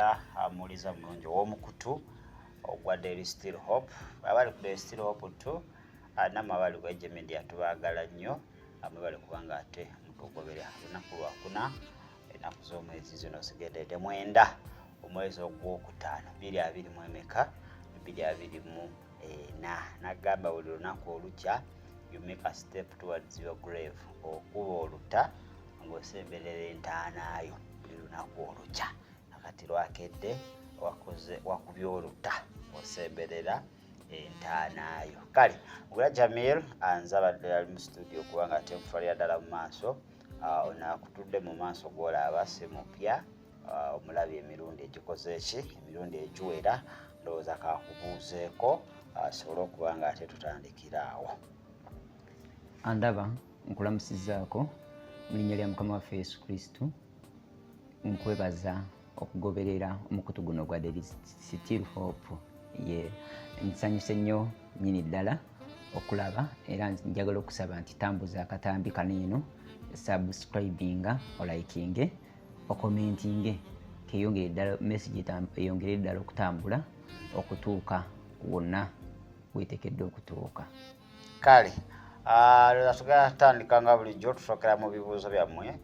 era amuliza mulungi ow'omukutu ogwa Daily Still Hope abali ku Daily Still Hope tu namwe abali ku Age Media tubaagala nnyo bali kubanga ate mutugoberera lunaku lwakuna ennaku z'omwezi zino zigedde mwenda omwezi ogwokutaano 2024 nagamba buli lunaku olukya you make a step towards your grave okuba oluta ng'osemberera entaanaayo buli lunaku olukya akati lwakedde wakubya oluta osemberera entaanaayo kale ogula Jamil anzabadde ali mu studio kubanga ate nfalira ddala mu maaso onakutudde mu maaso gw'olaba si mupya omulabye emirundi egikoze ki emirundi egiwera ndowooza kakubuuzeeko asobole okuba nga ate tutandikira awo. Andaba nkulamusizaako mu linnya lya Mukama waffe Yesu Kristo nkwebaza okugoberera omukutu guno gwa Daily Still Hope nsanyuse nnyo nnyini ddala okulaba era njagala okusaba nti tambuza akatambi kano subscribinga olikinge okomentinge keyongere ddala message eyongere ddala okutambula okutuuka wonna wetekedde okutuuka. Kale tugenda tutandika nga bulijjo tusookera mu bibuuzo byammwe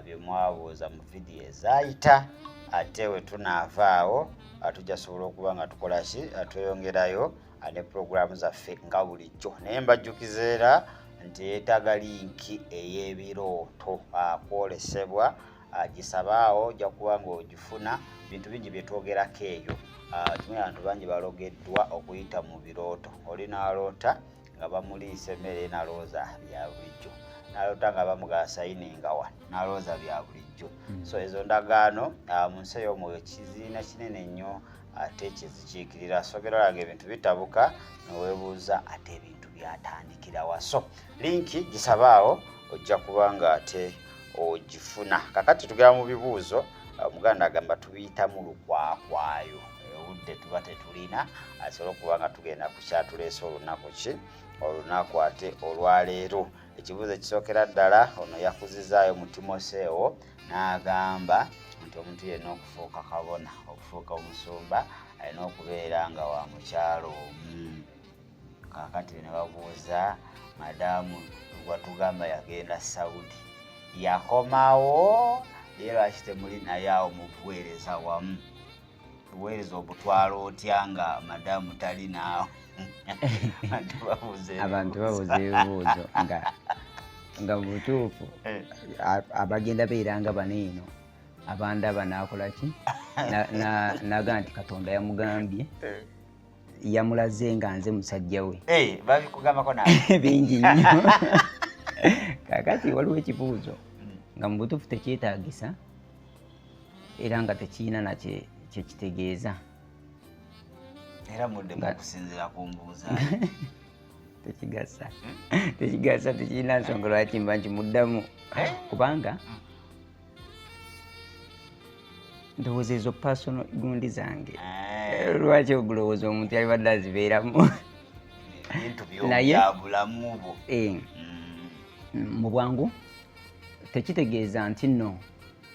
bye mwabuuza mu vidiyo ezayita ate we tunaavaawo tujja sobola okuba nga tukola ki tweyongerayo ne puroguramu zaffe nga bulijjo naye mbajjukiza era nti yeetaaga linki ey'ebirooto kwolesebwa gisabaawo ojja kuba nga ogifuna bintu bingi bye twogerako eyo kimwe abantu bangi balogeddwa okuyita mu birooto oli n'aloota nga bamuliisa emmere nalooza bya bulijjo naloota nga bamugasayininga wano nalooza bya bulijjo so ezo ndagaano mu nsi ey'omwoyo kiziina kinene nnyo ate kizikiikirira sogera olanga ebintu bitabuka neweebuuza ate ebintu byatandikira waso linki gisabaawo ojja kuba nga ate ogifuna kakati tugera mu bibuuzo omuganda agamba tubiyitamu lukwakwayo obudde tuba tetulina asobola okuba nga tugenda kukyatuleesa olunaku ate olwaleero ekibuuzo ekisookera ddala ono yakuzizaayo mu Timoseewo n'agamba nti omuntu yenna okufuuka kabona okufuuka omusumba alina okubeera nga wa mukyalo omu kakati ne babuuza madamu watugamba yagenda Saudi yakomawo ye lwaki temuli naye awo mu buweereza wamu buweereza obutwala otya nga madamu tali naawo abantu babuuza ebibuuzo nga butuufu abagenda beeranga baneeno abandaba nakola ki naga nti Katonda yamugambye yamulaze nga nze musajja we babikugambako nawe bingi nnyo kakati waliwo ekibuuzo nga mu butuufu tekyetaagisa era nga tekirina nakye kyekitegeeza era mudde mukusinzira ku mbuuza tekigasa tekirina nsonga lwaki mba nkimuddamu kubanga ndowooza ezo personal gundi zange lwaki ogulowooza omuntu yalibadde azibeeramu nayeabulamu bwo mu bwangu tekitegeeza nti nno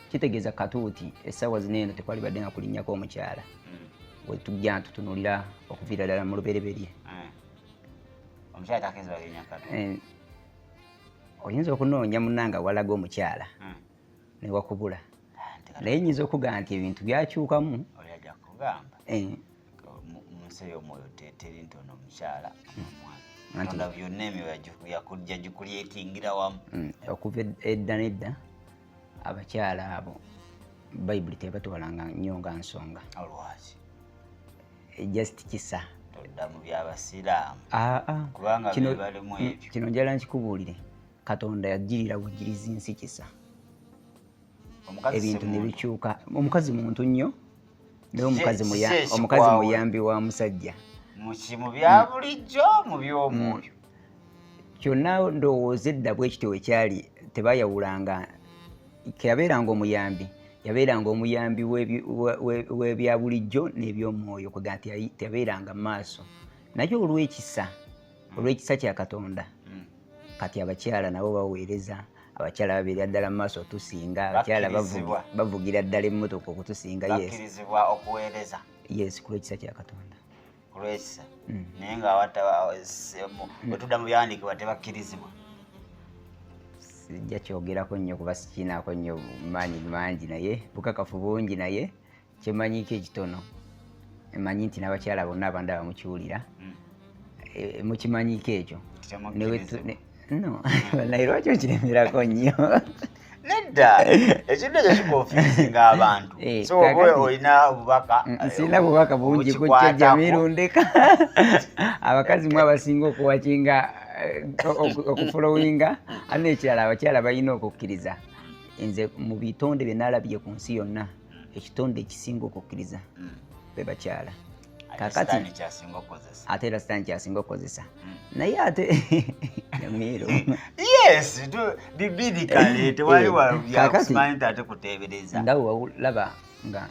kitegeeza katuuti essaawa zineeno tekwalibadde nga kulinnyako omukyala we tujja ntutunulira okuviira ddala mu lubereberye oyinza okunoonya munnanga walaga omukyala ne wakubula naye nyinza okugaa nti ebintu byakyukamu munsi ey'omwoyo teri ntono omukyala Katonda byonna emyoyo yakujja gikulyetingira wamu okuva edda nedda abakyala abo bayibuli tebatwalanga nnyo nga nsonga olwaki just kisa todda mu by'abasiraamu kubanga balimu ebyo kino njala nkikubuulire Katonda yajjirira bujjirizi nsi kisa ebintu ne bikyuka omukazi muntu nnyo naye omukazi muyambi wa musajja mu bya bulijjo mu by'omwoyo kyonna ndowooza edda bwekityo wekyali tebayawulanga keyabeeranga omuyambi yabeeranga omuyambi w'ebya bulijjo n'ebyomwoyo kwega nti teyabeeranga mu maaso naye olw'ekisa kya Katonda kati abakyala nabo baweereza abakyala babeera ddala mu maaso tusinga, abakyala bavugira ddala emmotoka okutusinga. Bakkirizibwa okuweereza yes ku lw'ekisa kya Katonda. Ku lw'ekisa naye nga bwe tudda mu byawandiikibwa tebakkirizibwa. Sijja kyogerako nnyo kuba sikinaako nnyo maanyi mangi, naye bukakafu bungi, naye kyemanyiko ekitono emanyi nti n'abakyala bonna abandaba mukiwulira mukimanyiko ekyo. No, naye lwaki okiremerako nnyo? Nedda ekintu ekyo kikonfusinga abantu. So oba olina obubaka, sirina bubaka bungi kujja Jamiru ndeka. Abakazi mwe abasinga okuwakinga okufolowinga ate ekirala abakyala balina okukkiriza. Nze mu bitonde bye naalabye ku nsi yonna ekitonde ekisinga okukkiriza be bakyala. Kakati ate era sitaani kyasinga okukozesa naye ate Jamiru yes bibirikale tewali wakusimanyi nti ate kuteebereza nga walaba nga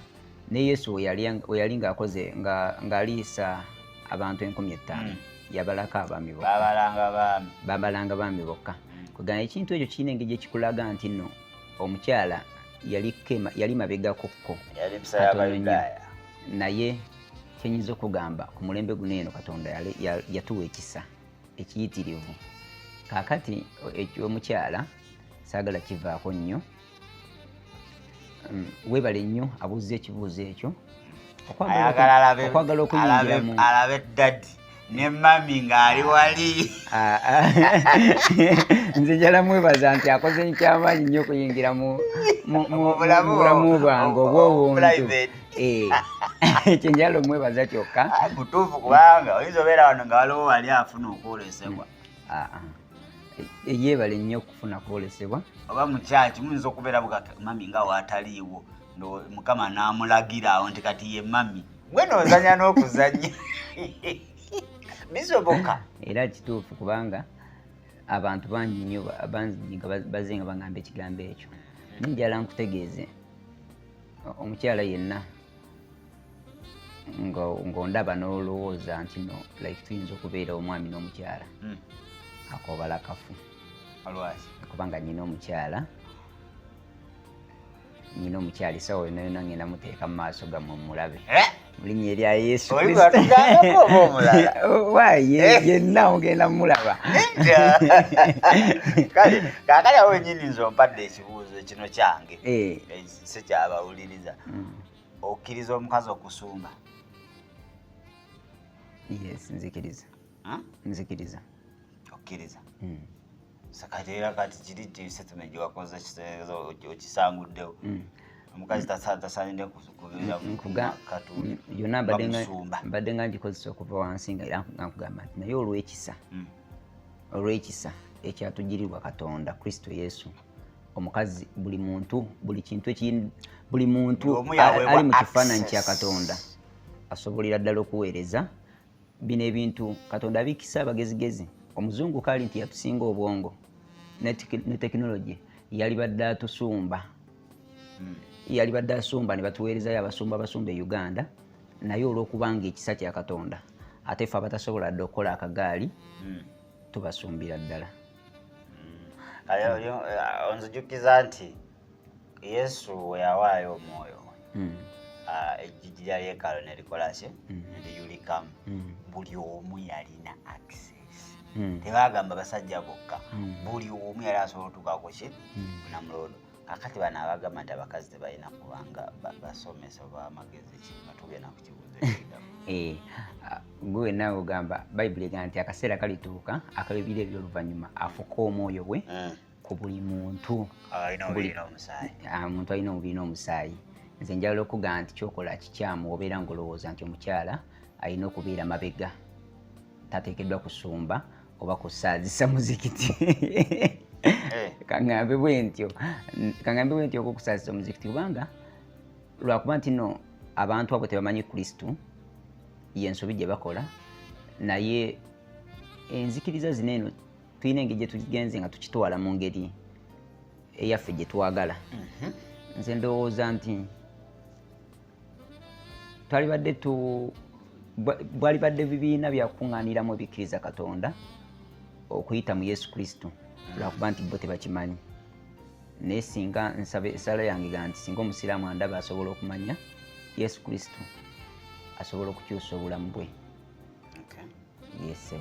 ne Yesu we yali ng'akoze ng'aliisa abantu 5,000 yabalako abaami bokka, babalanga baami bokka. Kugamba ekintu ekyo kirina engeri ekikulaga nti nno omukyala yali mabegakokko katono nnyo, naye kyenyinza okugamba ku mulembe guno eno Katonda yatuwa ekisa ekiyitirivu. Kaakati ekyomukyala saagala kivaako nnyo. Weebale nnyo abuuza ekibuuzo ekyo okwagala okuyingiramu alabe dadi ne mami ng'ali wali. Nze njala mwebaza nti akoze ekyamaanyi nnyo okuyingira mu bulamu bwange obw'obuntu. Ekyo njala omwebaza kyokka. Butuufu kubanga oyinza obeera wano nga waliwo wali afuna okwolesebwa. Yeebale nnyo okufuna kwolesebwa. Oba mu kyaki muyinza okubeera mami nga waataliiwo Mukama n'amulagira awo nti kati ye mami gwe n'ozanya n'okuzanya. Bisoboka. Era kituufu kubanga abantu bangi nnyo bazze nga bagamba ekigambo ekyo. Njala nkutegeeze omukyala yenna ng'ondaba n'olowooza nti no like tuyinza okubeera omwami n'omukyala akobala kafu. Kubanga nnyina omukyala esawa yonna yonna ngenda muteeka mu maaso gammwe mulabe mu linnya erya Yesu Kristo. Yenna ogenda mulaba. Kale kaakali awo wennyini nze ompadde ekibuuzo kino kyange si kyabawuliriza. Okkiriza omukazi okusumba? Yes, nzikiriza. Nzikiriza. Okkiriza? Sakati era kati kiri ti settlement gyewakoze okisanguddewo. Omukazi tasaanidde kubeera katundu yonna mbadde nga ngikozesa okuva wansi nga era nkugamba nti naye olw'ekisa ekyatugirirwa Katonda Kristo Yesu, omukazi buli muntu ali mu kifaananyi kya Katonda asobolera ddala okuweereza bino ebintu. Katonda abikisa abagezigezi. Omuzungu kaali nti yatusinga obwongo ne tekinologi, yali badde atusumba. Yali badde asumba ne batuweerezayo abasumba e Uganda, naye olw'okubanga ekisa kya Katonda ate ffe abatasobola dde okukola akagaali tubasumbira ddala. Onzijukiza nti Yesu we yawaayo omwoyo ejjigi lya yeekaalu ne likola ki ne liyulikamu, buli omu yalina access. Tebagamba basajja bokka, buli omu yali asobola otuukaku ki namuloodo. Kakati bano abagamba nti abakazi tebalina kubanga basomesa oba amagezi ki batugenda ku kibuuzo. Gwe naawe ogamba Bayibuli egamba nti akaseera kalituuka akalibira eby'oluvannyuma afuka omwoyo we ku buli muntu. Omuntu alina omubiri n'omusaayi. Nze njagala okugamba nti kyokola kikyamu obeera ng'olowooza nti omukyala alina okubeera mabega, tateekeddwa kusumba oba kusaazisa muzikiti. Kaŋŋambe bwe ntyo okukusaazisa omuzikiti kubanga lwakuba nti no abantu abo tebamanyi Kristu y'ensobi gye bakola, naye enzikiriza zino eno tulina engeri gye tugenze nga tukitwala mu ngeri eyaffe gye twagala. Nze ndowooza nti bwali badde bibiina byakuŋŋaaniramu ebikkiriza Katonda okuyita mu Yesu Kristu lwakuba nti bo tebakimanyi. naye singa nsaba essala yange ga nti singa omusiraamu andaba asobola okumanya Yesu Kristo asobola okukyusa obulamu bwe. Yes.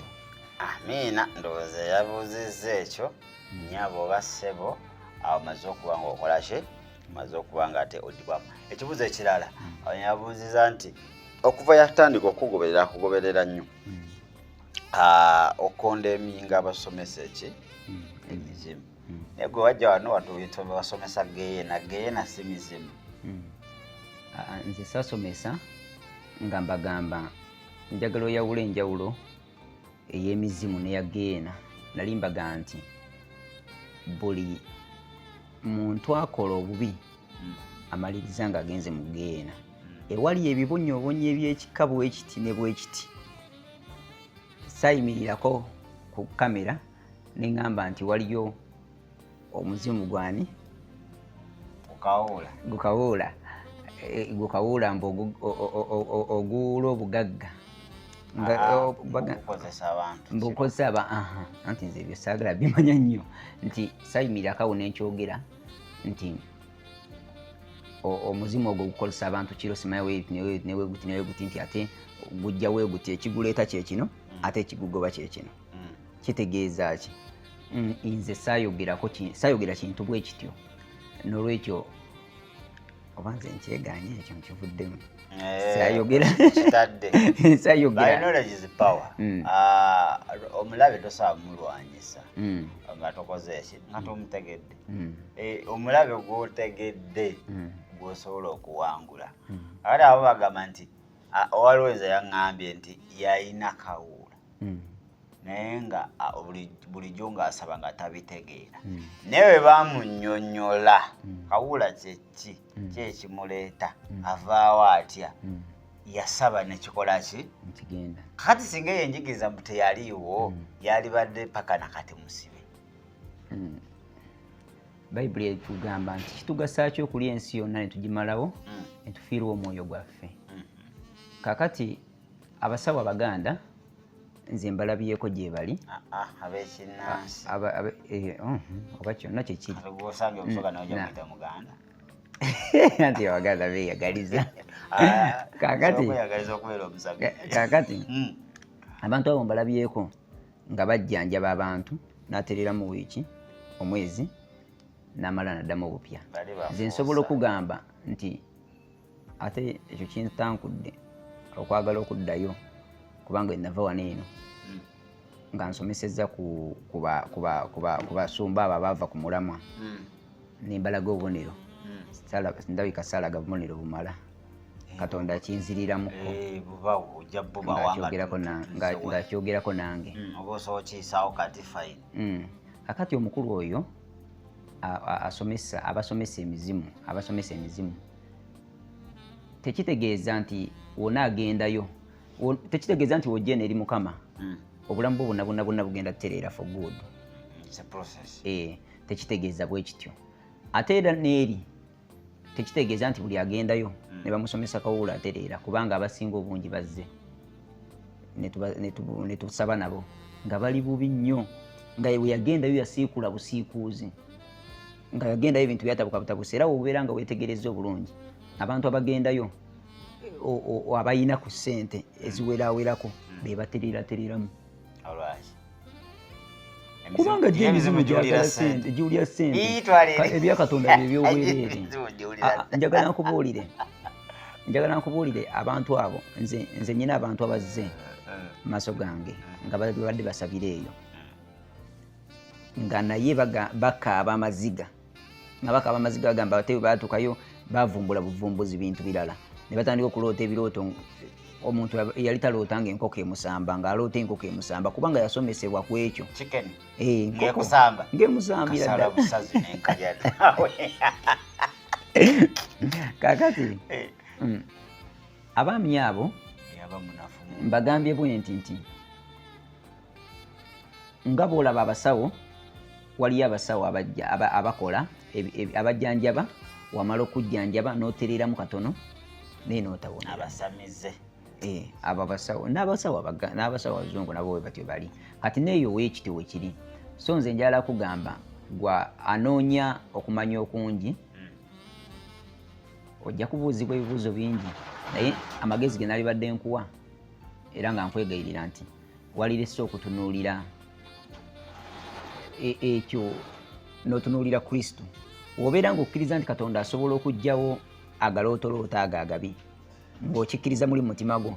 Amiina, ndowooza yabuuzizza ekyo nnyabo oba ssebo awo maze okuba ng'okola ki, maze okuba nga ate oddibwamu. Ekibuuzo ekirala yabuuziza nti okuva yatandika okugoberera nnyo okonda eminga abasomesa eki emizimu, naye gwe wajja wano watuyita basomesa geyeena si mizimu. Nze sasomesa nga mbagamba njagala oyawula enjawulo ey'emizimu n'eya geyeena. Nali mbaga nti buli muntu akola obubi amaliriza nga agenze mu geyeena. Ewali ebibonyoobonyo eby'ekika bwekiti ne bwekiti sayimirirako ku kamera ne ngamba nti waliyo omuzimu gwani gukawuula mbu oguwula obugagga mbukozesa anti nze ebyo saagala bimanya nnyo nti sayimirirako nenkyogera nti omuzimu ogwo gukozesa abantu kiro simanya neweguti nti ate gujja weeguti ekiguleeta kyekino ate ekigugoba kyekino. Kitegeeza ki? Nze saayogera kintu bwe kityo, n'olwekyo oba nze nkyeganye ekyo nkivuddemu. Omulabe tosobola mulwanyisa nga tokoze eki nga tomutegedde. Omulabe gw'otegedde gw'osobola okuwangula. Ate abo bagamba nti owaliwo yaŋŋambye nti yalina kawuula naye nga bulijjo ng'asaba nga tabitegeera. Naye bwe bamunnyonnyola kawuula kyeki kyekimuleeta avaawo atya, yasaba nekikola ki nkigenda. Kati singa yenjigiriza mbu teyaliiwo yalibadde paka nakati musibe. Bayibuli etugamba nti kitugasa ki okulya ensi yonna ne tugimalawo ne tufiirwa omwoyo gwaffe. Kakati abasawo Abaganda nze mbalabyeko gye bali ab'ekinnansi oba kyonna kyekiri gwosange omusoga nawe ojja Muganda anti Abaganda beeyagaliza. Kakati abantu abo mbalabyeko nga bajjanjaba abantu n'aterera mu wiiki omwezi n'amala n'addamu obupya. Nze nsobola okugamba nti ate ekyo kintankudde okwagala okuddayo kubanga nava wano eno nga nsomesezza ku basumba abo abaava ku mulamwa nembalaga obubonero. Ndabika saalaga bubonero bumala. Katonda akinziriramuko ng'akyogerako nange. Kakati omukulu oyo abasomesa emizimu tekitegeeza nti wona agendayo, tekitegeeza nti wojja eri Mukama obulamu bwo bwonna bugenda kutereera for good. Tekitegeeza bwe kityo. Ate era n'eri tekitegeeza nti buli agendayo ne bamusomesa kawuula atereera, kubanga abasinga obungi bazze ne tusaba nabo nga bali bubi nnyo, nga bwe yagendayo yasiikula busiikuuzi, nga yagendayo ebintu byatabuka butabusa. Era wobeera nga weetegereza obulungi abantu abagendayo abayina ku ssente eziwerawerako be batereeratereramu, kubanga gy'emizimu gyagala ssente, giwulya ssente. Ebyakatonda by'ebyobwereere. Njagala nkubuulire abantu abo, nze nyina abantu abazze mu maaso gange nga badde basabira eyo, nga naye bakaaba amaziga, nga bakaaba amaziga bagamba ate bwe baatuukayo bavumbula buvumbuzi bintu birala, ne batandika okuloota ebirooto. Omuntu yali taloota ng'enkoko emusamba, ng'aloota enkoko emusamba kubanga yasomesebwa ku ekyo. Ng'emusambira ddala. Kakati abaami abo mbagambye bwenti nti nga bw'olaba abasawo, waliyo abasawo abakola abajjanjaba, wamala okujjanjaba n'otereeramu katono naye n'otawona. Abasamize. Abo abasawo n'abasawo abazungu nabo bwe batyo bali. Kati neeyo weekiti we kiri. So nze njala kugamba gwa anoonya okumanya okungi ojja kubuuzibwa ebibuuzo bingi naye amagezi ge nalibadde nkuwa era nga nkwegayirira nti walirese okutunuulira ekyo n'otunuulira Kristo wobeera ng'okkiriza nti Katonda asobola okuggyawo agalootoloota ago agabi ng'okikkiriza muli mutima gwo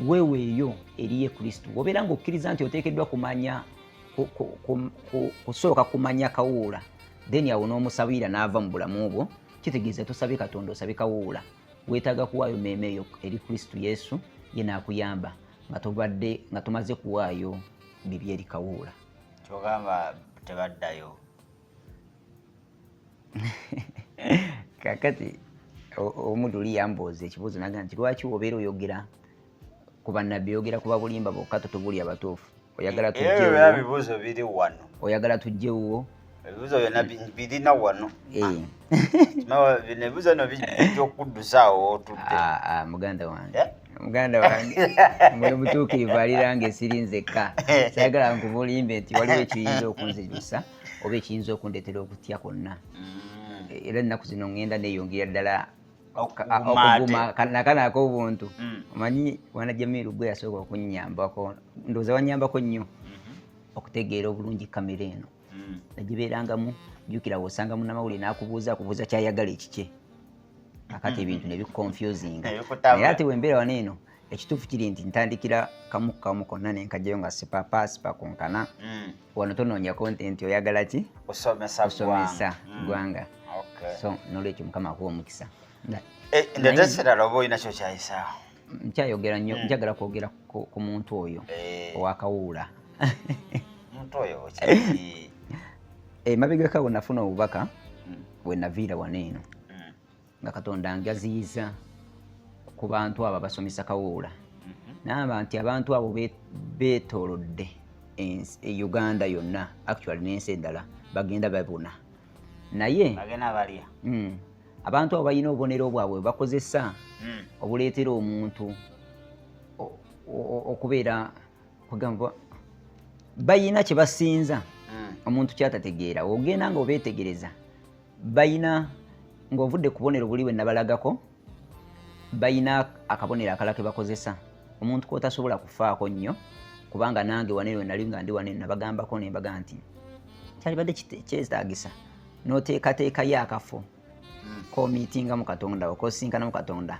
weeweeyo eri ye Kristo wobeera ng'okkiriza nti oteekeddwa kumanya kusooka kumanya kawuula then awo n'omusabira n'ava mu bulamu bwo kitegeeza tosabe Katonda osabe kawuula weetaaga kuwaayo mmeeme eyo eri Kristo Yesu ye naakuyamba nga tumaze kuwaayo bibi eri kawuula kyogamba tebaddayo kakati omuntu oli yambooza ekibuuzo naga nti lwaki obeera oyogera ku bannabbi oyogera ku babulimba bokka totubuli abatuufu oyagala tujjewo bibuuzo biri wano oyagala tujjewo ebibuuzo byonna birina wano ebibuuzo bino bijja okuddusaawo otudde muganda wange mwe mutuukirivu aliranga esiri nzekka sayagala nkubulimbe nti waliwo ekiyinza okunzijusa oba ekiyinza okundeetera okutya kwonna era ennaku zino ngenda neeyongera ddala okuguma nakana ak'obuntu omanyi wana Jamiru gwe yasooka okunnyambako ndowooza wannyambako nnyo okutegeera obulungi kamera eno nagibeerangamu jjukira bw'osanga munnamawulire n'akubuuza kyayagala ekikye akati ebintu ne biconfusinga naye ate wembeera wano eno ekituufu kiri nti ntandikira kamu konna nenkajjayo nga sipa konkana wano tonoonya content oyagala ki kusomesa ggwanga so nolwekyo Mukama akuwa omukisa ndetesera oba olina kyo kyayisaawo nkyayogera nnyo njagala kwogera ku muntu oyo owakawuula muntu oyo kyaki emabegaka we nafuna obubaka we naviira wano eno nga Katonda angaziyiza ku bantu abo basomesa kawuula n'aba nti abantu abo beetoolodde Uganda yonna actually n'ensi endala bagenda babuna naye abantu abo balina obubonero bwabwe bakozesa obuleetera omuntu okubeera kugamba bayina kye basinza omuntu kyatategeera ogenda nga obeetegereza bayina ng'ovudde ku bubonero buli bwe nabalagako bayina akabonero akalala ke bakozesa omuntu k'otasobola kufaako nnyo kubanga nange waneno nali nga ndi waneno nabagambako ne mbaga nti kyalibadde kyetaagisa n'oteekateekayo akafo k'omiitingamu Katonda okosinkanamu Katonda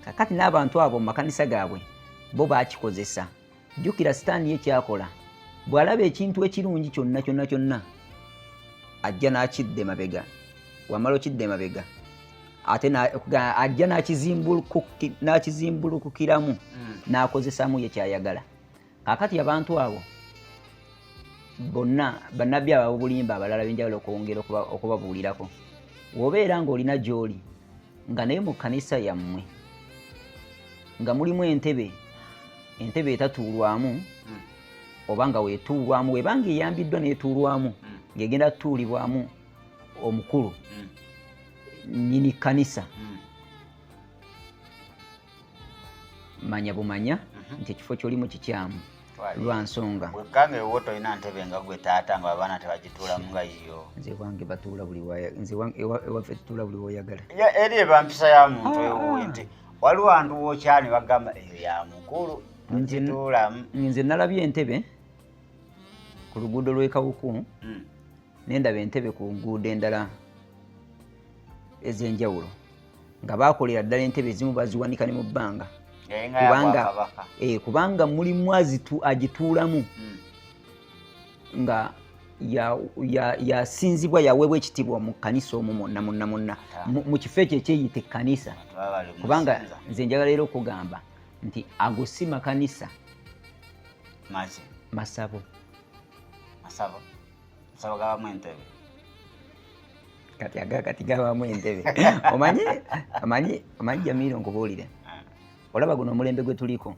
kakati n'abantu abo mu makanisa gaabwe bo baakikozesa jjukira sitaani ye kyakola bw'alaba ekintu ekirungi kyonna ajja n'akidde mabega wamala okidde mabega ate ajja n'akizimbulukukiramu n'akozesamu ye kyayagala kakati abantu abo bonna bannabbi ababulimba abalala benjagala okwongera okubabuulirako wobeera ng'olina gy'oli nga naye mu kkanisa yammwe nga mulimu entebe etatuulwamu oba nga weetuulwamu webanga eyambiddwa n'etuulwamu ng'egenda tutuulibwamu omukulu nnyini kkanisa manya bumanya nti ekifo ky'olimu kikyamu lwa nsonga bwekanga ewo tolina ntebe nga gwe taata nga abaana tebagituulamu nga yiyo nze wange batuula buli ewaffe tutuula buli woyagala eri eba mpisa ya muntu ewo nti waliwo wantu wokyani bagamba eyo ya mukulu ntituulamu nze nalabye entebe ku luguudo lw'ekawuku nendaba entebe ku nguudo endala ez'enjawulo nga baakolera ddala entebe ezimu baziwanika ne mu bbanga kubanga mulimu agituulamu nga yasinzibwa yaweebwa ekitiibwa mu kkanisa omwo monna mu kifo ekyo ekyeyita ekkanisa kubanga nze njagala era okugamba nti ago si makanisa masabo gabamu entebe kati gabamu entebe omanyi Jamiru nkubuulire olaba guno omulembe gwe tuliko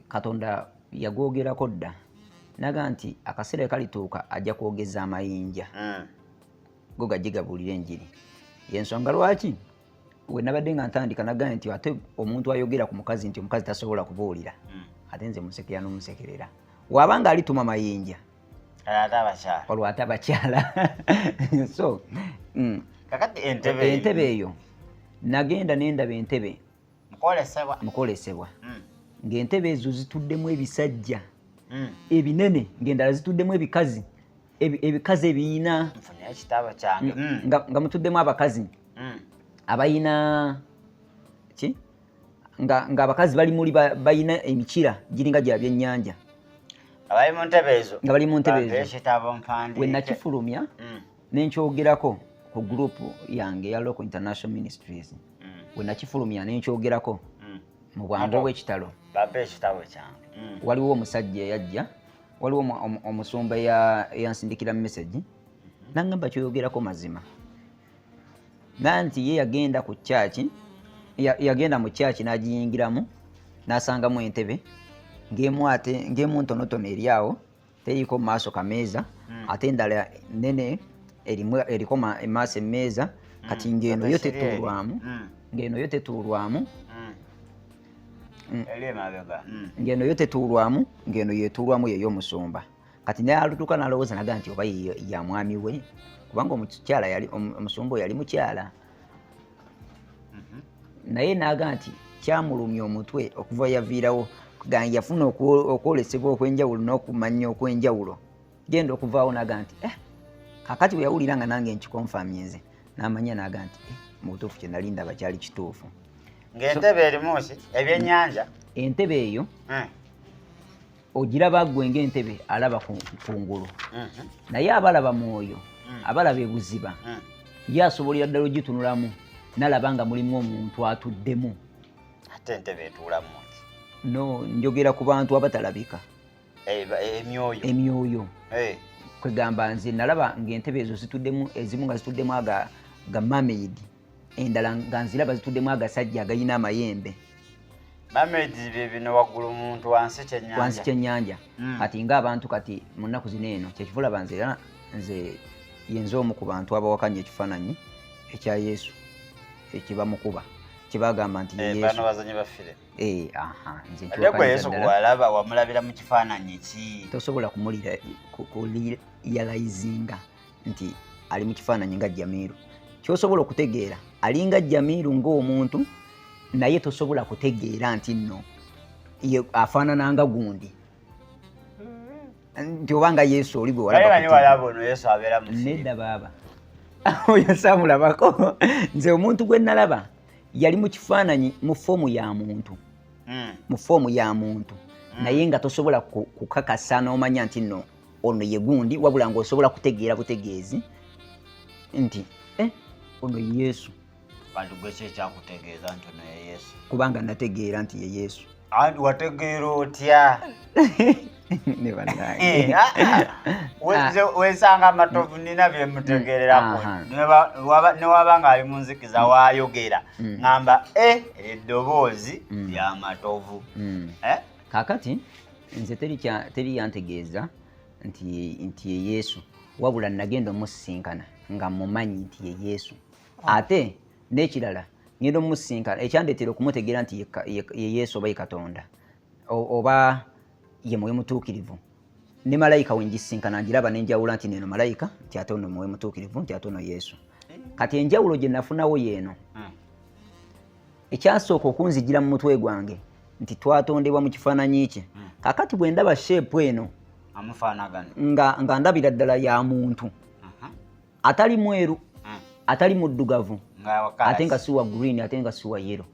Katonda yagwogerako dda naga nti akaseera kalituuka ajja kwogeza amayinja go gajje gabuulire enjiri yensonga lwaki we nabadde nga ntandika naga nti ate omuntu ayogera ku mukazi nti omukazi tasobola kubuulira ate nze musekera n'omusekerera wabanga alituma mayinja waliwo ate abakyala so kakati entebe eyo nagenda nendaba entebe mukolesebwa ng'entebe ezo zituddemu ebisajja ebinene ng'endala zituddemu ebikazi ebiyina nga mutuddemu abakazi abayina ki nga abakazi bali muli bayina emikira giringa gya byennyanja nga bali mu ntebe ezo we nakifulumya nenkyogerako ku gurupu yange ya Local International Ministries we nakifulumya nenkyogerako mu bwangu obw'ekitalo waliwo omusajja eyajja waliwo omusumba eyansindikira message nangamba kyoyogerako mazima nanti ye yagenda ku kyaki yagenda mu kyaki n'agiyingiramu n'asangamu entebe ng'emu ntonotono eri awo teriko mu maaso kameeza ate endala nene eriko emaaso emmeeza kati ng'eno yo tetuulwamu ng'eno yo tetuulwamu ng'eno yetuulwamu yeyo omusumba kati naye alutuka n'alowooza naga nti oba ya mwami we kubanga omusumba yali mukyala naye naga nti kyamulumya omutwe okuva yaviirawo yafuna okwolesebwa okw'enjawulo n'okumanya okw'enjawulo genda okuvaawo naga nti kakati bwe yawulira nga nange nkikonfamyinze n'amanya naga nti mu butuufu kye nali ndaba kyali kituufu ng'entebe erimu ki ebyennyanja entebe eyo ogiraba ggwe ng'entebe alaba kungulu naye abalaba mwoyo abalaba ebuziba ye asobolera ddala ogitunulamu nalaba nga mulimu omuntu atuddemu ate entebe etuulamu no njogera ku bantu abatalabika emyoyo kwegamba nze nalaba ng'entebe ezo zituddemu ezimu nga zituddemu ga mermaid endala nga nziraba zituddemu agasajja agayina amayembe mermaid bino waggulu muntu wansi kyennyanja kati ng'abantu kati mu nnaku zino eno kyekivulaba nze yenze omu ku bantu abawakanya ekifaananyi ekya Yesu ekibamukuba kibagamba nti bano bazanyi ba filime nze Yesu gwalaba wamulabira mu kifaananyi ki tosobola kuliyalayizinga nti ali mu kifaananyi nga Jamiru kyosobola okutegeera alinga Jamiru ng'omuntu naye tosobola kutegeera nti nno afaanana nga gundi nti obanga Yesu oli bwe walaba nedda baaba oyo saamulabako nze omuntu gwe nalaba yali mu kifaananyi mu foomu ya muntu naye nga tosobola kukakasa n'omanya nti nno ono ye gundi wabula ng'osobola kutegeera butegeezi nti ono Yesu bantu gwe kyekyakutegeeza nti ono ye Yesu kubanga nategeera nti ye Yesu wategeera otya ne bannange wensanga amatovu nina byemutegeererako newaba nga ali mu nzikiza waayogera ngamba eddoboozi lya matovu kaakati nze teri yantegeeza nti ye Yesu wabula nagenda omusisinkana nga mumanyi nti ye Yesu ate n'ekirala ngenda omusisinkana ekyandeetera okumutegeera nti ye Yesu oba ye Katonda oba ye mwoyo mutuukirivu ne malayika wengisisinkana ngiraba nenjawula nti neno malayika nti ate ono mwoyo mutuukirivu nti ate ono Yesu kati enjawulo gye nafunawo yeeno ekyasooka okunzijira mu mutwe gwange nti twatondebwa mu kifaananyi kye kakati bwe ndaba sheepu eno nga ndabira ddala ya muntu atali mweru atali muddugavu ate nga si wa green ate nga si wa yellow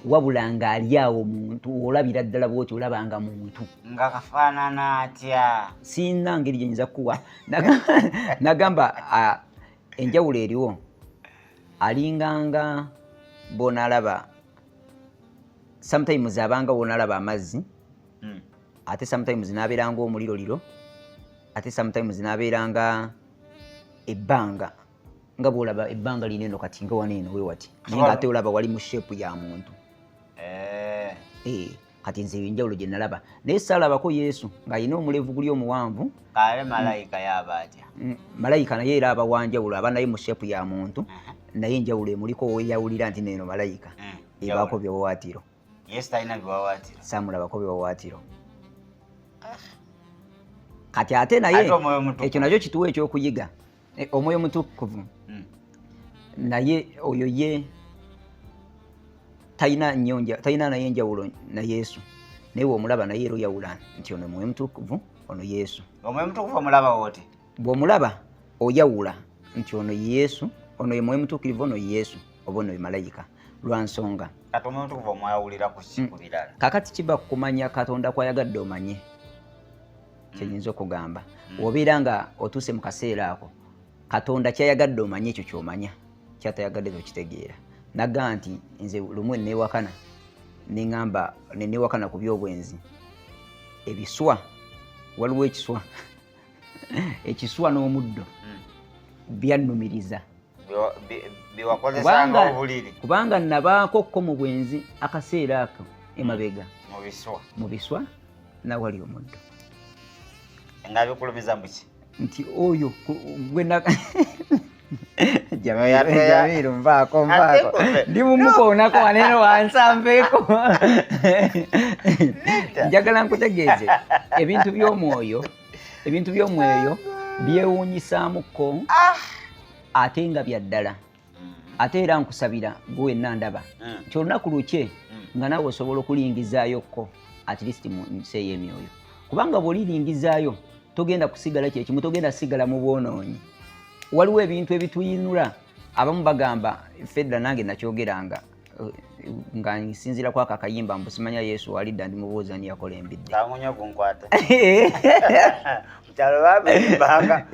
wabula ng'ali awo muntu olabira ddala bwoti olabanga muntu nga kafaanana atya sina ngeri gyenyinza kukuwa nagamba enjawulo eriwo alinganga bonalaba sometimes abanga bonalaba amazzi ate sometimes nabeeranga omuliroliro ate sometimes nabeeranga ebbanga nga bwolaba ebbanga lineno kati nga waneeno we wati naye nga ate olaba wali mu sheepu ya muntu kati nze enjawulo gye nalaba naye saalabako Yesu ng'alina omulevu guli omuwanvu kale malayika yaaba atya malayika naye era aba wanjawulo aba naye mu sheepu ya muntu naye enjawulo emuliko weyawulira nti neeno malayika ebaako byewawaatiro Yesu talina byewawaatiro saamulabako byewawaatiro kati ate naye Ate omwoyo mutukuvu. ekyo nakyo kituwa ekyokuyiga. Omwoyo mutukuvu naye oyo ye talina naye njawulo na Yesu. Naye omulaba naye era oyawula nti ono mwoyo mutukuvu, ono Yesu. Omwoyo mutukuvu omulaba wote. Bw'omulaba oyawula nti ono Yesu, ono ye mwoyo mutuukirivu, ono Yesu, oba ono ye malayika. Lwa nsonga kati omwoyo mutukuvu omwawulira ku ki ku birala? Kakati kiba kumanya Katonda kwayagadde omanye kyenyinza okugamba. Obeera nga otuuse mu kaseera ako Katonda kyayagadde omanye ekyo ky'omanya, kyatayagadde tokitegeera. Naga nti nze lumu neewakana neŋŋamba neewakana ku by'obwenzi. Ebiswa, waliwo ekiswa ekiswa n'omuddo byannumiriza biwakozesanga obuliri kubanga nabaako ko mu bwenzi akaseera ako emabega mu biswa nawali omuddo nga bikulumiza muki nti oyo gwe Jamiru mvaako ndi mumukoonako waneno wansambeeko. Njagala nkutegeeze ebintu by'omwoyo byewuunyisaamuko ate nga bya ddala. Ate era nkusabira gwe wenna ndaba nti olunaku lukye nga naawe osobola okulingizaayo ko at least mu nsi ey'emyoyo, kubanga bw'olilingizaayo togenda kusigala kyekimu, togenda sigala mu bwonoonyi. Waliwo ebintu ebituyinula abamu bagamba fedda nange nakyogeranga nga nsinzira kwako akayimba mbusimanya Yesu walidda ndi mubuuza ni yakola embidde kamunyo gunkwata mutalo babimbanga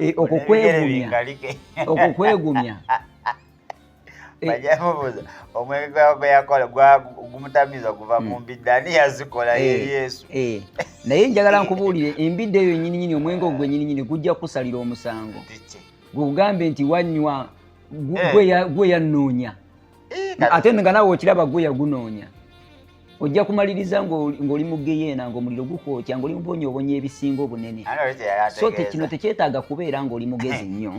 okukwegumya bajamubuuza omwenge gwe yakola gumutamiza guva mu mbidde ani yazikola ye Yesu. Naye njagala nkubuulire embidde eyo nyininyini omwenge ogwo nyininyini gujja kusalira omusango. Gugambe nti wanywa gwe yannoonya ate nga naawe okiraba gwe yagunoonya. Ojja kumaliriza ng'oli mu geyeena ng'omuliro gukwokya ng'oli mubonyoobonya ebisinga obunene. So kino tekyetaaga kubeera ng'oli mugezi nnyo.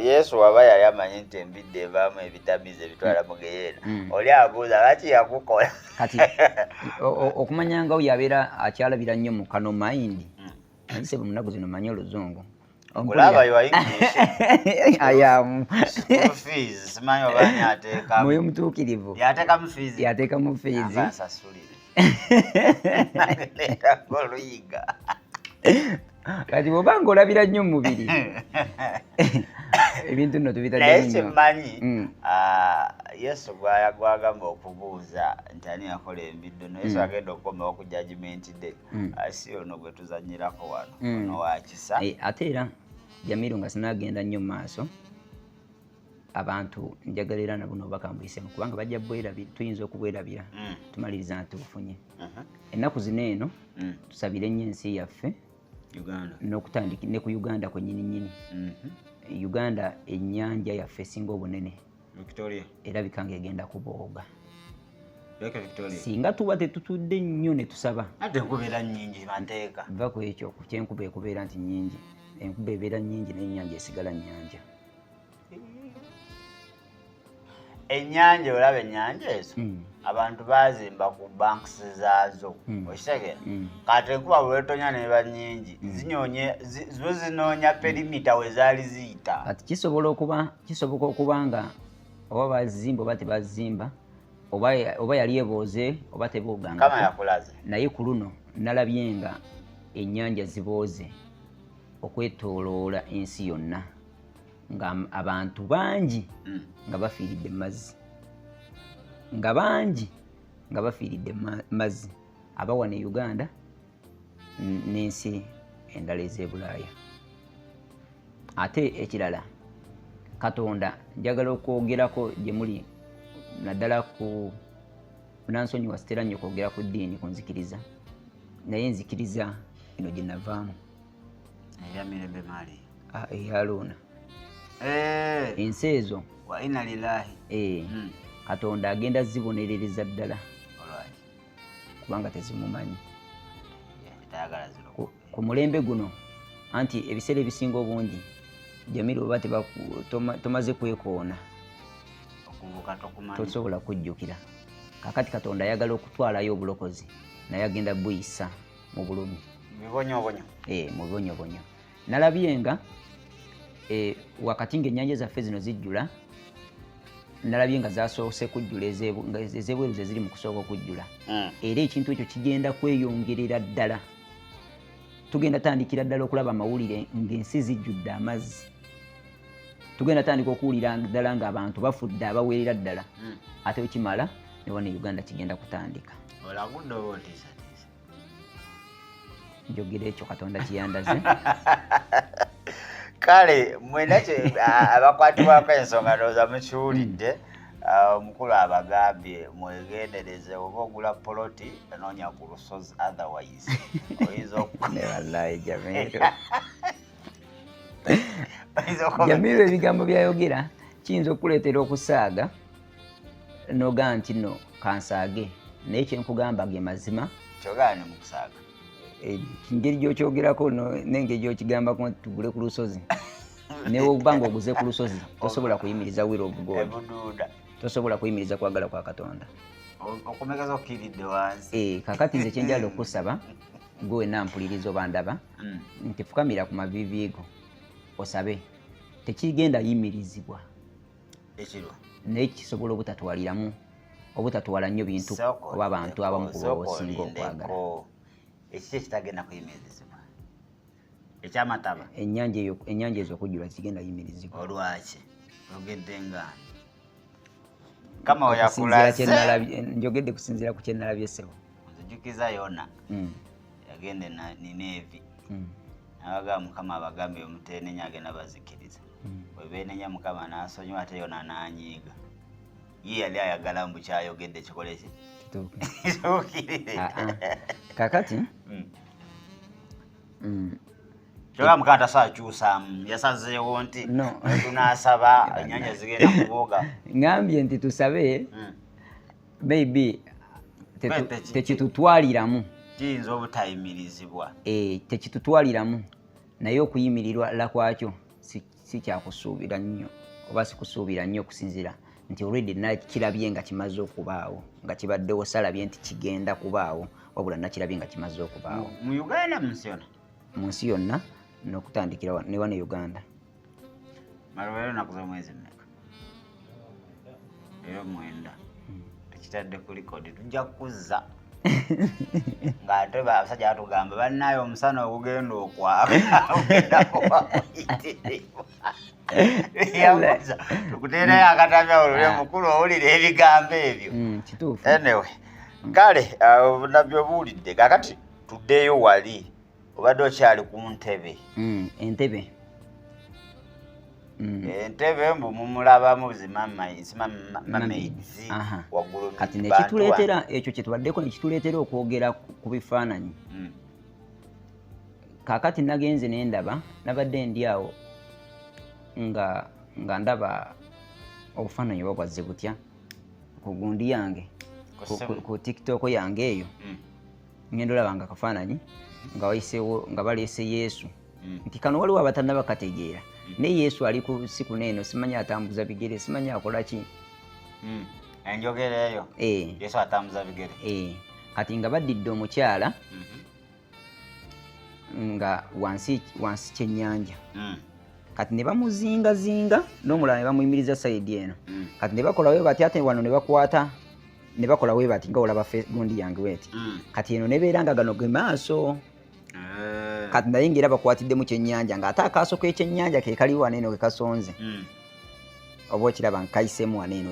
Yesu waba yali amanyi nti embidde evaamu ebitamiiza ebitwala mu geyeena. Oli abuuza lwaki yagukola? Kati okumanya nga oyo abeera akyalabira nnyo mu kano mind. Nayise mu nnaku zino manyi Oluzungu. Kulaba yo English. Ayamu. Fees simanyi oba ani ateeka. Mwoyo mutuukirivu. Yateeka mu fees. Yateeka mu fees. Asasulire. Nagenda ng'oluyiga. Kati bw'oba ng'olabira nnyo mu mubiri. Ebintu nno tubitadde nnyo. Naye kimanyi Yesu gwagamba okubuuza nti ani yakola embidde no Yesu agenda okukomawo ku judgment day. Si ono gwe tuzannyirako wano. Ono wa kisa. Ate era Jamiru nga sinaagenda nnyo mu maaso abantu njagala era nabo bakambuyisemu kubanga bajja tuyinza okubwerabira tumaliriza nti tubufunye. Ennaku zino eno tusabire nnyo ensi yaffe n'okutandika ne ku Uganda kwennyininyini. Uganda ennyanja yaffe esinga obunene erabika ng'egenda kubooga. Singa tuba tetutudde nnyo ne tusaba. Ate enkubeera nnyingi mateeka. Va ku ekyo ku kyenkuba ekubeera nti nnyingi. Enkuba ebeera nnyingi n'ennyanja esigala nnyanja. Ennyanja olaba ennyanja ezo abantu baazimba ku banks zaazo okitegeera. Kati enkuba bw'etonya n'eba nnyingi zo zinoonya perimita we zaali ziyita. Kati kisoboka okuba nga oba bazimba oba tebazimba oba yali ebooze oba tebooganga. Kama yakulaze. Naye ku luno nalabye nga ennyanja zibooze okwetooloola ensi yonna nga abantu bangi nga bafiiridde mazzi. Nga bangi nga bafiiridde mazzi abawa ne Uganda n'ensi endala ez'e Bulaaya. Ate ekirala Katonda njagala okwogerako gye muli naddala ku nansonyiwa sitera nnyo okwogera ku ddiini ku nzikiriza naye nzikiriza ino gye navaamu eyamirembe maali eyaluuna ensi ezo wa inna lillahi Katonda agenda zibonerereza ddala kubanga tezimumanyi ku mulembe guno anti ebiseera ebisinga obungi Jamiru oba tomaze kwekoona tosobola kujjukira. Kakati Katonda ayagala okutwalayo obulokozi naye agenda buyisa mu bulumi mu bibonyobonyo nalabye nga wakati ng'ennyanja zaffe zino zijjula nalabye nga zasoose kujjula ez'ebweru ze ziri mu kusooka okujjula era ekintu ekyo kigenda kweyongerera ddala tugenda tandikira ddala okulaba amawulire ng'ensi zijjudde amazzi tugenda tandika okuwulira ddala ng'abantu bafudde abawerera ddala ate wekimala ne wano Uganda kigenda kutandika njogera ekyo Katonda kiyandaze kale mwenakyo abakwatibwako ensonga ndowooza mukiwulidde omukulu abagambye mwegendereze oba ogula poloti enoonya ku lusozi otherwise oyinza wallahi Jamiru ebigambo byayogera kiyinza okuleetera okusaaga nogaa nti no kansaage naye kyenkugamba ge mazima kyogaane mu kusaaga engeri gyokyogerako n'engeri gyokigambako nti tugule ku lusozi newe okuba nga oguze ku lusozi tosobola kuyimiriza will of God tosobola kuyimiriza kwagala kwa Katonda okumekaza okkiridde wansi kakati nze kyenjala okusaba gwe wenna mpuliriza oba ndaba nti fukamira ku mavivi go osabe tekigenda yimirizibwa ekiro naye kisobola obutatwala nnyo bintu oba abantu abamu kuba osinga okwagala ekiki ekitagenda kuyimirizibwa ekyamataba ennyanja ezo okujjula kigenda yimirizibwa olwaki ogedde ngaani kama oyakulaze njogedde kusinziira ku kyenalabye ssebo nzijukiza Yona yagende Ninevi nabaga Mukama abagambye omuteenenya agenda bazikiriza bwe beenenya Mukama n'asonyiwa ate Yona n'anyiiga ye yali ayagala mbu kyayogedde kikole ki kituukirire kakati kyoga Mukama tasaakyusaamu yasazeewo nti tunaasaba ennyanja zigenda kubuuga ngambye nti tusabe maybe tekitutwaliramu kiyinza obutayimirizibwa tekitutwaliramu naye okuyimirirwa kwakyo si kyakusuubira nnyo oba sikusuubira nnyo okusinzira nti already nakirabye nga kimaze okubaawo nga kibaddewo salabye nti kigenda kubaawo wabula nakirabye nga kimaze okubaawo mu Uganda mu nsi yonna n'okutandikira ne wano Uganda malwero nakuza mwezi mmeka eyo 9 tukitadde ku likodi tujja kuzza ng'ate abasajja batugamba bannaayo omusana ogugenda okwaka tukuteerayo akatamya olule mukulu owulira ebigambo ebyo kituufu anyway kale nabyo obuwulidde kakati tuddeeyo wali obadde okyali ku ntebe entebe entebe mbu mumulabamu zimamaizi waggulu kati nekituleetera ekyo kyetubaddeko nekituleetera okwogera ku bifaananyi kakati nagenze nendaba nabadde ndi awo nga ndaba obufaananyi oba bwazze butya ku gundi yange ku TikTok yange eyo ngenda olaba nga kafaananyi nga baleese Yesu nti kano waliwo abatannaba kategeera ne Yesu ali ku siku neeno simanyi atambuza bigere simanyi akola ki enjogera eyo Yesu atambuza bigere kati nga baddidde omukyala nga wansi kyennyanja kati ne bamuzingazinga n'omulala ne bamuyimiriza sayidi eno kati ne bakola we bati ate wano ne bakwata ne bakola we bati nga olaba gundi yange weti kati eno nebeera nga gano ge maaso kati naye ng'era bakwatiddemu kyennyanja ng'ate akaaso k'ekyennyanja ke kali wano eno ke kasonze oba okiraba nkayisemu wano eno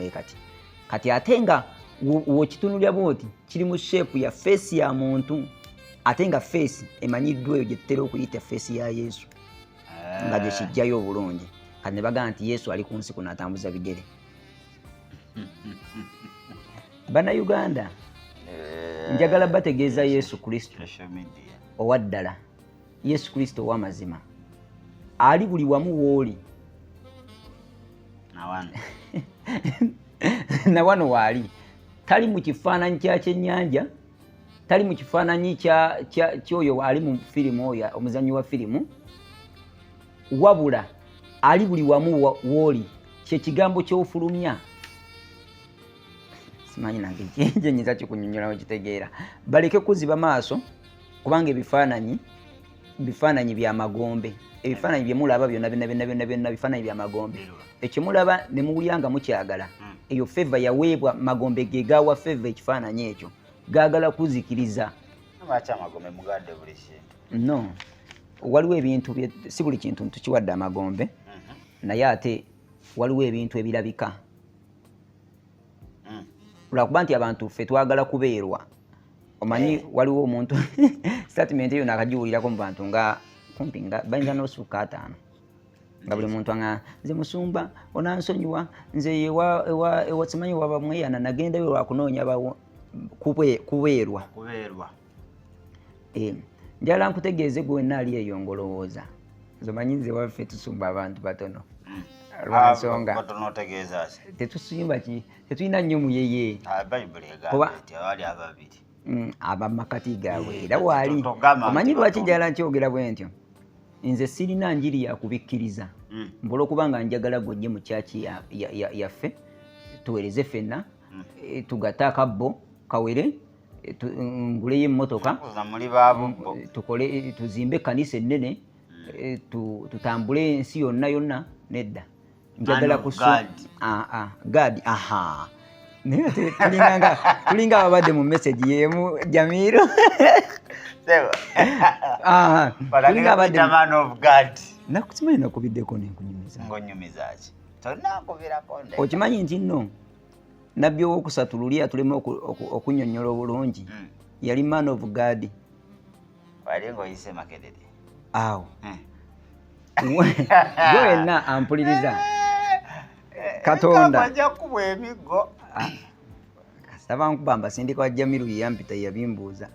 kati ate nga wokitunulira bwoti kiri mu sheepu ya feesi ya muntu ate nga feesi emanyiddwa eyo gye tutera okuyita feesi ya Yesu nga gye kijjayo obulungi kati ne bagamba nti Yesu ali ku nsi kuno atambuza bigere Bannayuganda njagala bategeeza Yesu Kristo owa ddala Yesu Kristo ow'amazima ali buli wamu w'oli na wano waali tali mu kifaananyi kya kyennyanja tali mu kifaananyi ky'oyo ali mu firimu oyo omuzannyi wa firimu wabula ali buli wamu w'oli kyekigambo ky'ofulumya simanyi nange kyenje nyinza kikunyonyola wekitegeera baleke kuziba maaso kubanga ebifaananyi bya magombe, ebifaananyi bye mulaba byonna bifaananyi bya magombe. Ekimulaba ne muwulira nga mukyagala, eyo feva yaweebwa magombe ge gawa feva ekifaananyi ekyo, gaagala kuzikiriza. Lwaki amagombe mugadde buli kintu? No, waliwo ebintu si buli kintu tukiwadde amagombe, naye ate waliwo ebintu ebirabika. Lwakuba nti abantu ffe twagala kubeerwa. Omanyi waliwo omuntu statement eyo nakagiwulirako mu bantu nga kumpi nga bayinza n'osuuka 5 nga buli muntu nga nze musumba onansonyiwa nze ewa simanyi waba mweyana nagendayo lwakunoonya kubeerwa. Njala nkutegeeze gwe wenna ali eyo ngolowooza zomanyi nze waffe tusumba abantu batono lwansonga tetusimba tetulina nnyo muyeye abamakati gaabwe era waali omanyi lwaki njala nkyogera bwe ntyo nze sirina njiri yakubikkiriza mbola okuba nga njagala gojje mu kyaki yaffe tuweereze ffenna tugatte akabbo kawere nguleyo emmotoka tukole tuzimbe ekkanisa ennene tutambule ensi yonna nedda njagala gadi naye tulinga ababadde mu message yemu Jamiru nakusimanyi nakubiddeko nenkunyumiza okimanyi nti nno nabbi owokusatu luli atulema okunnyonnyola obulungi yali man of God. Awo gwe wenna ampuliriza Katonda kasaba nkuba mbasindika wa Jamiru yampita yabimbuuza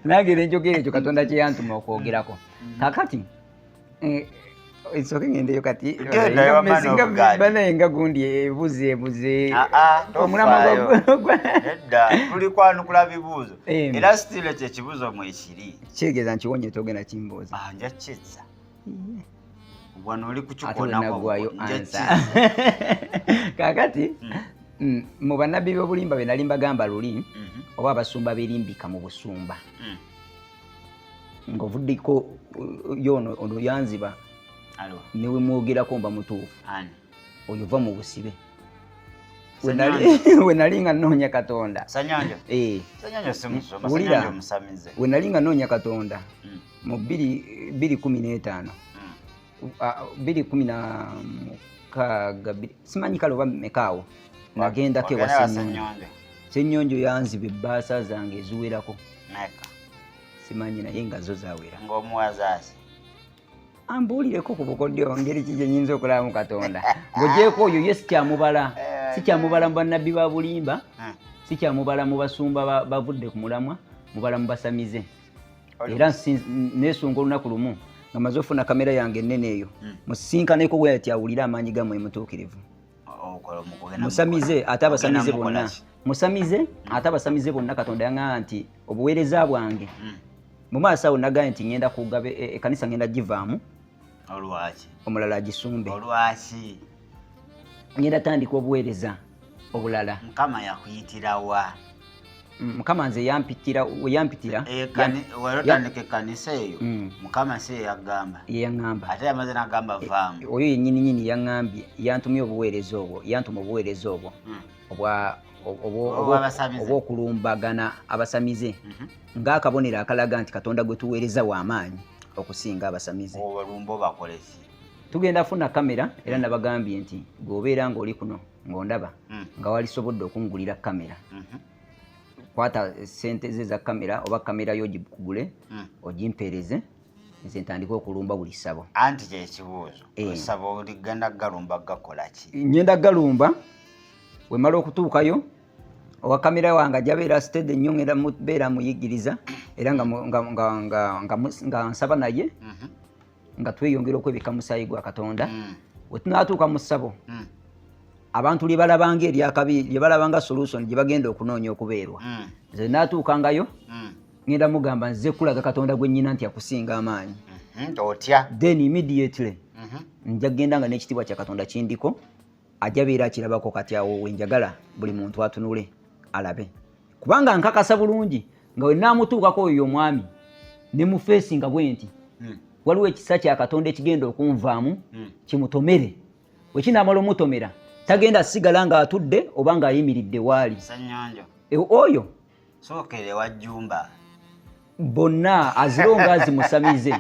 nange nenjogera ekyo Katonda kye yantuma okwogerako kakati ngendeyo kati banayenga gundi ebuze omulamwa tuli kwanukula bibuuzo era sitile ekyo ekibuuzo mwekiri kitegeeza nkiwonye togenda kimbuuza njakizza wano oli kukikonagwayo kakati mu bannabbi b'obulimba be nali mbagamba luli oba abasumba berimbika mu busumba ng'ovuddeko yono ono yanziba newe mwogerako mba mutuufu oyo va mu busibe we nali nga nnoonya Katonda wulira we nali nga nnoonya Katonda mu 2015 2016 simanyi kale oba mekaawo nagendako ewa Ssenyonjo yanziba ebbaasa zange eziwerako simanyi naye nga zo zawera ambuulireko ku bukodyo ngeri ki gye nnyinza okulabamu Katonda ng'ogyeko oyo ye sikyamubala mu bannabbi ba bulimba sikyamubala mu basumba bavudde ku mulamwa mubala mu basamize era neesunga olunaku lumu nga maze ofuna kamera yange ennene eyo musisinkaneko bwe ati awulira amaanyi gammwe mutuukirivu musamize ate abasamize bonna Katonda yaŋŋamba nti obuweereza bwange mu maaso awo nagaye nti ngenda kugaba ekkanisa ngenda givaamu omulala agisumbe ngenda tandika obuweereza obulala. Mukama yakuyitirawa? Mukama nze yampitira watandika ekkanisa eyo Mukama si yagamba yaŋŋamba ate yamaze n'agamba vaamu oyo yennyini yaŋŋambye yantumye obuweereza obwo yantuma obuweereza obwo obw'okulumbagana abasamize ng'akabonero akalaga nti Katonda gwe tuweereza w'amaanyi okusinga abasamize. Olumbo bakolesi tugenda funa kamera era nabagambye nti gwobeera ng'oli kuno ng'ondaba nga walisobodde okungulira kamera kwata sente ze za kamera oba kamera yo gikugule ogimpeereze nze ntandika okulumba buli ssabo. Anti kyekibuuzo essabo oligenda galumba gakola ki? Ngenda galumba we mala okutuukayo owa kamera wange ajabeera stede nnyo ngenda mubeera muyigiriza era nga nsaba naye nga tweyongera okwebika musaayi gwa Katonda we tunaatuuka mu ssabo abantu lye balabanga eryakabi lye balabanga solution gye bagenda okunoonya okubeerwa nze naatuukangayo ngenda mugamba nze kulaga Katonda gwe nnyina nti akusinga amaanyi otya then immediately nja kgenda nga n'ekitiibwa kya Katonda kindiko ajabeera akirabako kati awo we njagala buli muntu atunule alabe kubanga nkakasa bulungi nga we naamutuukako oyo omwami ne mu feesi nga bwe nti waliwo ekisa kya Katonda ekigenda okunvaamu kimutomere wekinaamala omutomera tagenda sigala ng'atudde oba ng'ayimiridde waali oyo sookere wa Jjumba bonna azironga azimusamize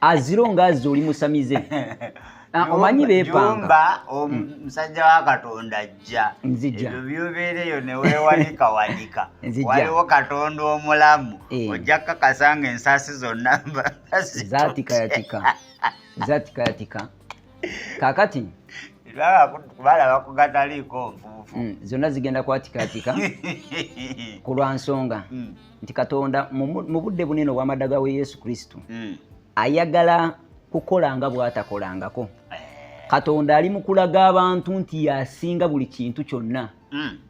azironga azi oli musamize omanyi beepanga omusajja wa Katonda ajja ebyo byobeereyo ne weewanika waliwo Katonda omulamu ojja kukakasa nga ensaasi zonna zaatikayatika kaakati balaba kugataliiko nfuufu zonna zigenda kwatikatika ku lwa nsonga nti Katonda mu budde bunene obw'amaddaga we Yesu Kristo ayagala kukola nga bw'atakolangako. Katonda ali mu kulaga abantu nti yasinga buli kintu kyonna.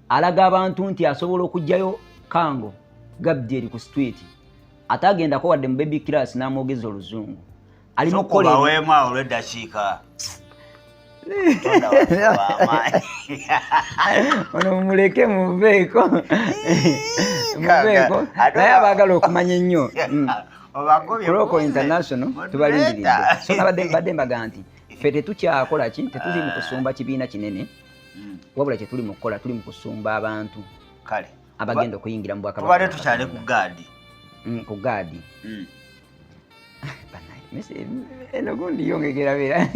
Alaga abantu nti asobola okugyayo Kango Gabriel ku street atagendako wadde mu baby class n'amwogeza oluzungu. Ali mu kukola weema olw'eddakiika ono muleke muveeko naye abaagala okumanya ennyo Proko International tubalindiridde so nabadde mbaga nti ffe tetukyakola ki tetuli mu kusumba kibiina kinene wabula kyetuli mu kukola tuli mu kusumba abantu kale abagenda okuyingira mu Bwakabaka tubadde tukyali ku gaadi eno gundi yongegera beera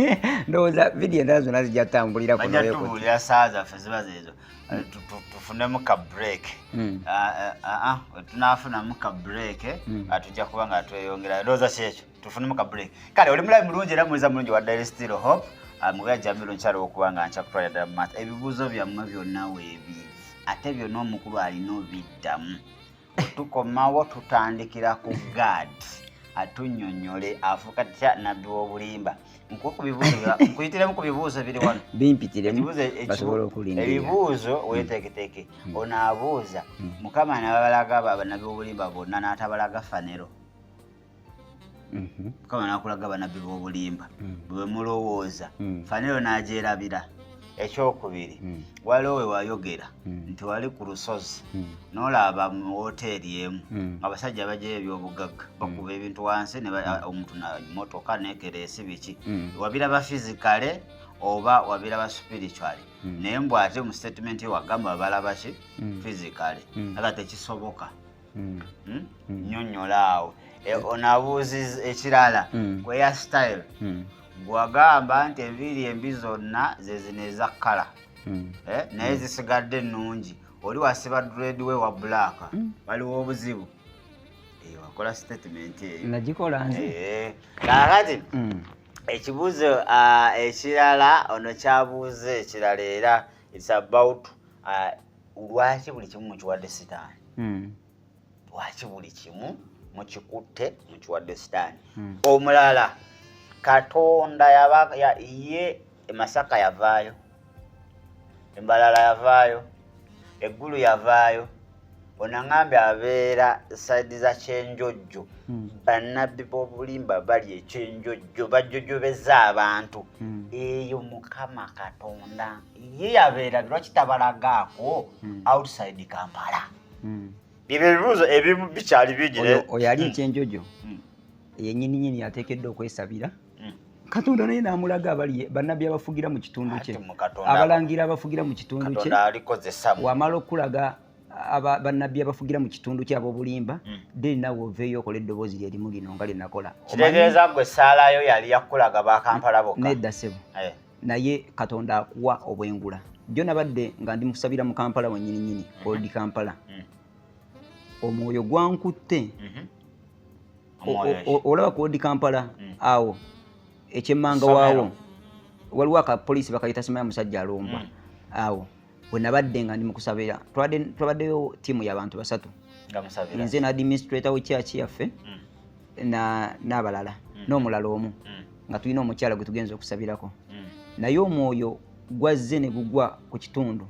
ndowooza vidiyo endala zonna zijja tambulira kunotubuulira saa zaffe ziba zeezo tufunemu ka break tunaafunamu ka break tujja kuba nga tweyongera ndowooza kyekyo tufunemu ka break kale oli mulabi mulungi era muliza mulungi wa Daily Still Hope mubeera Jamiru nkyalo okuba nga nkyakutwalira ddala mu maaso ebibuuzo byammwe byonna weebiri ate byonna omukulu alina obiddamu tukomawo tutandikira ku gaadi atunnyonnyole afuuka tya nabbi w'obulimba nkuyitiremu ku bibuuzo biri wano bimpitiremu basobole okulinda ebibuuzo weeteeketeeke onaabuuza Mukama n'abalaga bannabbi b'obulimba bonna n'atabalaga fanero Mukama n'akulaga bannabbi b'obulimba bwe mulowooza fanero n'agyerabira ekyokubiri waliwo we wayogera nti wali ku lusozi n'olaba mu woteeri emu abasajja bajjayo ebyobugagga bakuba ebintu wansi omuntu motoka nekereesi biki wabiraba fizikale oba wabiraba spiritually naye mbw ate mu statement wagamba balaba ki fizikale aga tekisoboka nnyonnyola awo onaabuuziza ekirala kweya style bwagamba nti enviiri embi zonna zezino eza kkala naye zisigadde ennungi oli wasiba dread we wa black waliwo obuzibu wakola statement eyo nagikola nze kakati ekibuuzo ekirala ono kyabuuze ekirala era it's about lwaki buli kimu mukiwadde sitaani lwaki buli kimu mukikutte mukiwadde sitaani omulala Katonda ye Masaka yavaayo Embalala yavaayo eggulu yavaayo onaŋŋambe abeera saidi za Kyenjojjo bannabbi b'obulimba bali ekyenjojjo bajjojjobeza abantu eyo Mukama Katonda ye yabeera lwaki tabalagaako outside Kampala bibyo ebibuuzo ebimu bikyali bigire oyo ali ekyenjojjo yennyininyini yateekeddwa okwesabira Katonda naye n'amulaga abali bannabbi abafugira mu kitundu kye abalangira abafugira mu kitundu kye wamala okulaga bannabbi abafugira mu kitundu kye ab'obulimba deni nawe oveeyo okola eddoboozi lyerimu lino nga lye nakola kitegeeza gwe essaalayo yali yakulaga ba Kampala bokka nedda ssebo naye Katonda akuwa obwengula jjo nabadde nga ndi musabira mu Kampala wennyininyini Old Kampala omwoyo gwankutte olaba ku Old Kampala awo ekyemmanga waawo waliwo akapoliisi bakayita Simaya Musajja Alombwa awo bwe nabadde nga ndi mu kusabira twabaddeyo ttiimu y'abantu 3 nze ne administrator w'ekyaki yaffe n'abalala n'omulala omu nga tulina omukyala gwe tugenza okusabirako naye omwoyo gwazze ne gugwa ku kitundu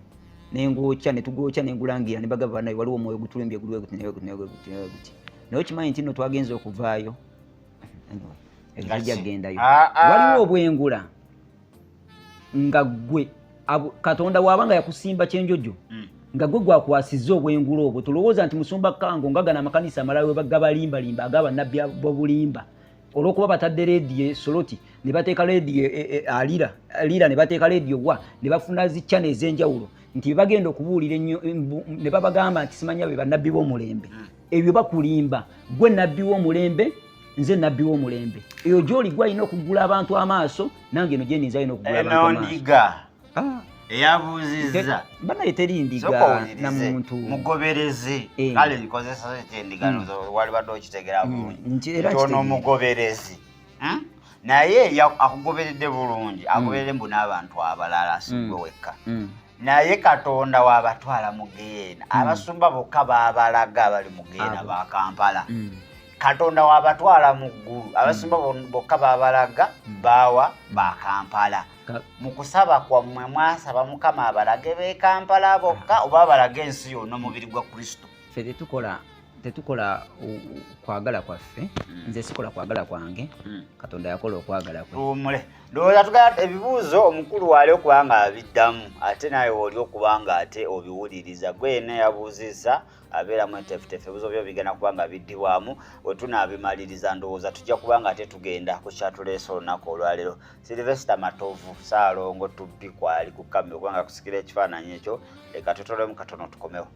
nengwokya ne tugwokya nengulangira ne bagamba banaye waliwo omwoyo gutulimbye gulwe guti naye okimanyi nti nno twagenza okuvaayo ebijjagendayo waliwo obwengula nga gwe Katonda wabanga yakusimba Kyenjojjo nga gwe gwakwasizza obwengula obwo tulowooza nti musumba kango nga gana amakanisa amalala we gabalimbalimba agaba nabbi bobulimba olwokuba batadde leediyo soloti ne bateeka leediyo alira ne bateeka leediyo wa ne bafuna ziccana ez'enjawulo nti bagenda okubuulira ne babagamba nti simanya be bannabbi b'omulembe ebyo bakulimba gwe nabbi w'omulembe nze nabbi w'omulembe eyo gy'oli gwalina okugula abantu amaaso nange eno gyeninza alina okugula abantu amaaso eyabuuzizza banaye teri ndiga na muntu mugoberezi kale nkozesa ekyendiga wali badde okitegera bulungi ono mugoberezi naye akugoberedde bulungi agoberere mbu n'abantu abalala sigwe wekka naye Katonda waabatwala mu Geyeena abasumba bokka baabalaga abali mu Geyeena ba Kampala Katonda waabatwala mu ggulu abasumba bokka baabalaga baawa ba Kampala mu kusaba kwammwe mwasaba Mukama abalage b'e Kampala bokka oba abalage ensi yonna omubiri gwa Kristo ffe tetukola kwagala kwaffe nze sikola kwagala kwange Katonda yakola okwagala kwe tuwummule ndowooza tugala ebibuuzo omukulu waali okuba nga abiddamu ate naye oli okuba nga ate obiwuliriza gwe yenna yabuuzizza abeeramu enteefeteefe ebibuuzo byo bigenda kuba nga biddibwamu bwe tunaabimaliriza ndowooza tujja kuba nga ate tugenda ku kyatuleese olunaku olwaleero Sylvester Matovu Ssaalongo tubbi kwali ku kamera okuba nga kusikira ekifaananyi ekyo leka tutolemu katono tukomewo